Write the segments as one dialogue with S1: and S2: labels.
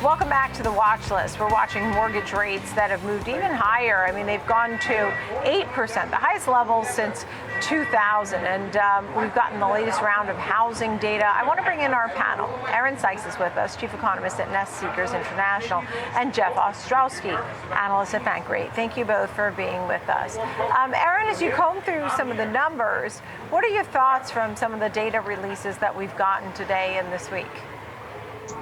S1: Welcome back to the watch list. We're watching mortgage rates that have moved even higher. I mean, they've gone to 8%, the highest level since 2000. And we've gotten the latest round of housing data. I want to bring in our panel. Erin Sykes is with us, chief economist at Nest Seekers International, and Jeff Ostrowski, analyst at Bankrate. Thank you both for being with us. Erin, as you comb through some of the numbers, what are your thoughts from some of the data releases that we've gotten today and this week?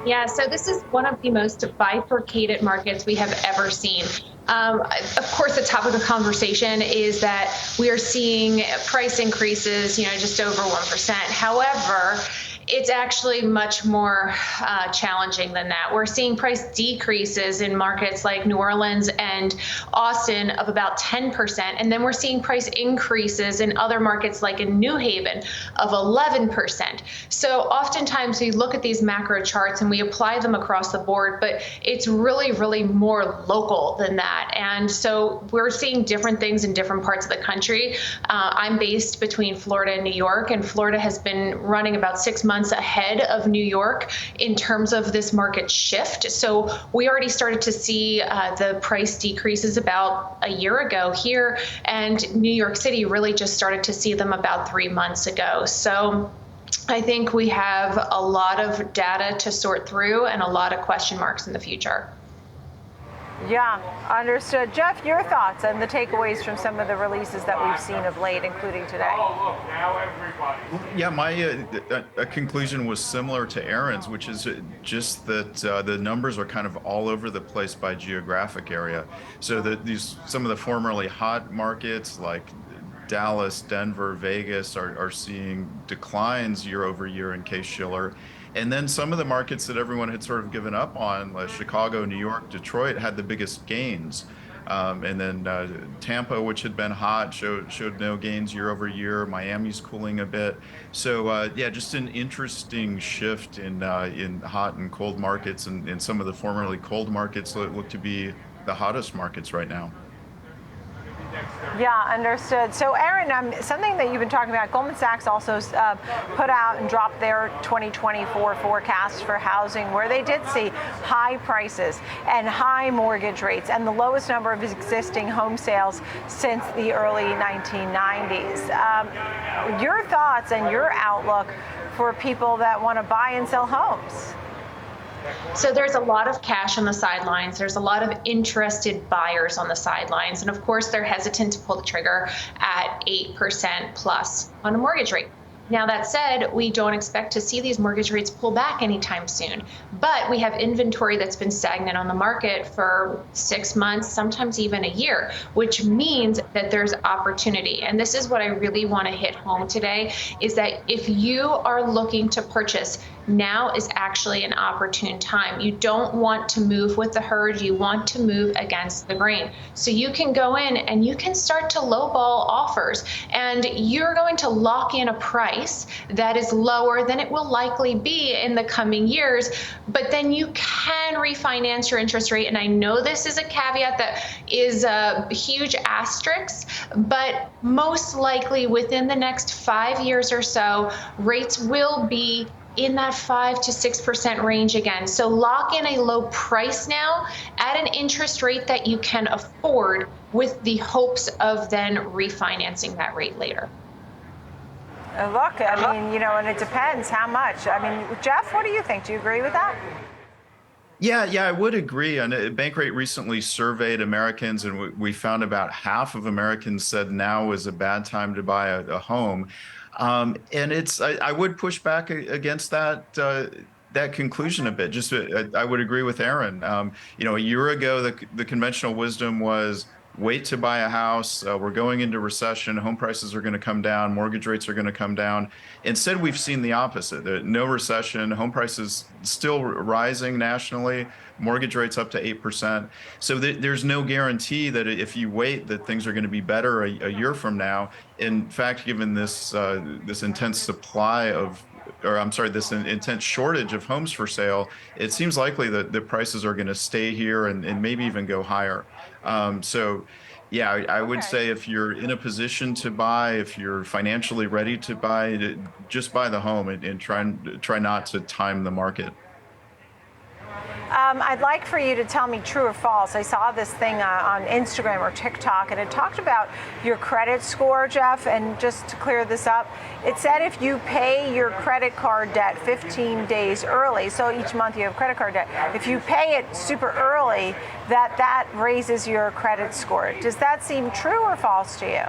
S2: Yeah, so this is one of the most bifurcated markets we have ever seen. Of course, the top of the conversation is that we are seeing price increases, just over 1%. However, it's actually much more challenging than that. We're seeing price decreases in markets like New Orleans and Austin of about 10%. And then we're seeing price increases in other markets like in New Haven of 11%. So oftentimes we look at these macro charts and we apply them across the board, but it's really, really more local than that. And so we're seeing different things in different parts of the country. I'm based between Florida and New York, and Florida has been running about 6 months ahead of New York in terms of this market shift. So we already started to see the price decreases about a year ago here, and New York City really just started to see them about 3 months ago. So I think we have a lot of data to sort through and a lot of question marks in the future.
S1: Yeah, understood. Jeff, your thoughts and the takeaways from some of the releases that we've seen of late, including today.
S3: Yeah, my conclusion was similar to Erin's, which is just that the numbers are kind of all over the place by geographic area. So that some of the formerly hot markets like Dallas, Denver, Vegas are seeing declines year over year in Case-Shiller. And then some of the markets that everyone had sort of given up on, like Chicago, New York, Detroit, had the biggest gains. And then Tampa, which had been hot, showed no gains year over year. Miami's cooling a bit. So yeah, just an interesting shift in hot and cold markets, and some of the formerly cold markets look to be the hottest markets right now.
S1: Yeah, understood. So, Erin, something that you've been talking about, Goldman Sachs also put out and dropped their 2024 forecast for housing, where they did see high prices and high mortgage rates and the lowest number of existing home sales since the early 1990s. Your thoughts and your outlook for people that want to buy and sell homes?
S2: So there's a lot of cash on the sidelines. There's a lot of interested buyers on the sidelines. And of course, they're hesitant to pull the trigger at 8% plus on a mortgage rate. Now, that said, we don't expect to see these mortgage rates pull back anytime soon. But we have inventory that's been stagnant on the market for 6 months, sometimes even a year, which means that there's opportunity. And this is what I really want to hit home today, is that if you are looking to purchase, now is actually an opportune time. You don't want to move with the herd. You want to move against the grain. So you can go in and you can start to lowball offers, and you're going to lock in a price that is lower than it will likely be in the coming years. But then you can refinance your interest rate. And I know this is a caveat that is a huge asterisk, but most likely within the next 5 years or so, rates will be in that 5 to 6% range again. So lock in a low price now at an interest rate that you can afford, with the hopes of then refinancing that rate later.
S1: Look, I mean, and it depends how much. I mean, Jeff, what do you think? Do you agree with that?
S3: Yeah, I would agree. And Bankrate recently surveyed Americans, and we found about half of Americans said now is a bad time to buy a home. And I would push back against that conclusion a bit. I would agree with Erin. A year ago, the conventional wisdom was wait to buy a house. We're going into recession. Home prices are going to come down. Mortgage rates are going to come down. Instead, we've seen the opposite. No recession. Home prices still rising nationally. Mortgage rates up to 8%. So there's no guarantee that if you wait, that things are going to be better a year from now. In fact, given this intense this intense shortage of homes for sale, it seems likely that the prices are going to stay here and maybe even go higher. So yeah, I would say if you're in a position to buy, if you're financially ready to buy, just buy the home and try not to time the market.
S1: I'd like for you to tell me true or false. I saw this thing on Instagram or TikTok, and it talked about your credit score, Jeff. And just to clear this up, it said if you pay your credit card debt 15 days early, so each month you have credit card debt, if you pay it super early, that raises your credit score. Does that seem true or false to you?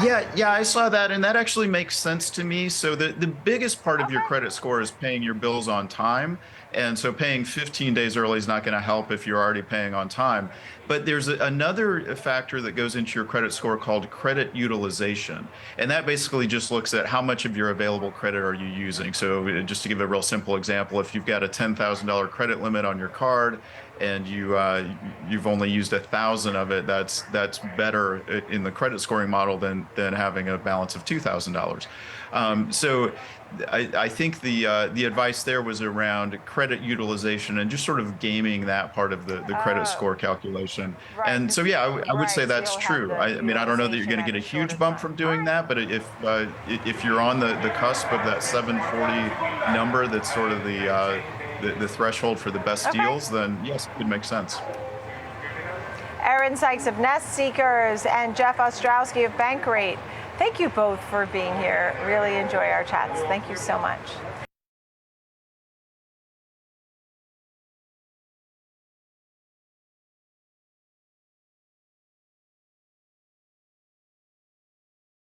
S3: Yeah, I saw that, and that actually makes sense to me. So the biggest part of your credit score is paying your bills on time. And so paying 15 days early is not going to help if you're already paying on time. But there's another factor that goes into your credit score called credit utilization. And that basically just looks at how much of your available credit are you using. So just to give a real simple example, if you've got a $10,000 credit limit on your card, and you've only used 1,000 of it, that's better in the credit scoring model than having a balance of $2,000. So I think the advice there was around credit utilization and just sort of gaming that part of the credit score calculation.
S1: Right.
S3: And so yeah, I would say that's true. I mean, I don't know that you're going to get a huge bump from doing that, but if you're on the cusp of that 740 number, that's sort of the threshold for the best deals, then yes, it could make sense.
S1: Erin Sykes of Nest Seekers and Jeff Ostrowski of Bankrate. Thank you both for being here. Really enjoy our chats. Thank you so much.